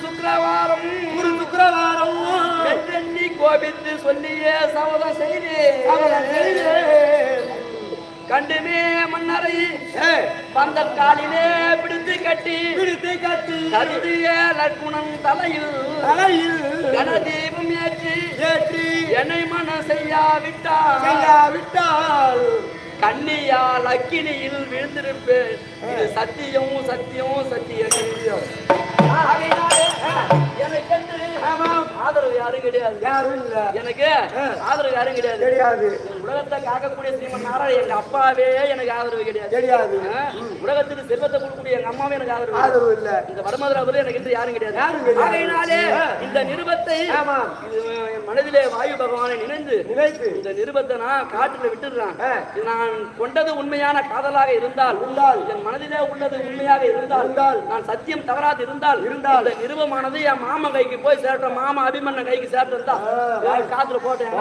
சுக்கிரவாரம் வெள்ளி கோபித்து சொல்லியே சபதம் செய்தே கண்டுமே மன்னரை பந்தற்காலிலே பிடித்து கட்டி கருதிய லக்குணம் தலையில் கனதீபம் ஏற்றி என்னை மனம் செய்யாவிட்டால் கண்ணியால் அக்கினியில் விழுந்திருப்பேன். இது சத்தியம் ஆதரவு யாரும் கிடையாது. எனக்கு ஆதரவு யாரும் கிடையாது. உலகத்தை காக்கக்கூடிய ஸ்ரீமன் நாராயணன் எங்க அப்பாவே எனக்கு ஆதரவு கிடையாது. உலகத்துக்கு செல்வத்தை கொடுக்கக்கூடிய எங்க அம்மாவே எனக்கு ஆதரவு இல்ல. இந்த வடமதுரை எனக்கு யாரும் கிடையாது. இந்த நிருபத்தை மனதிலே வாயு பகவானை நினைந்து இந்த நிருபத்தை நான் காட்டுல விட்டுடுறேன். நான் கொண்டது உண்மையான காதலாக இருந்தால் என் மனதிலே உள்ளது உண்மையாக இருந்தால் நான் சத்தியம் தவறாது இருந்தால் இந்த நிருபமானது என் மாமா கைக்கு போய் சேரட்டும். மாமா அபிமன்ன கைக்கு சேரட்டும் தான் காத்துல போட்டேன்.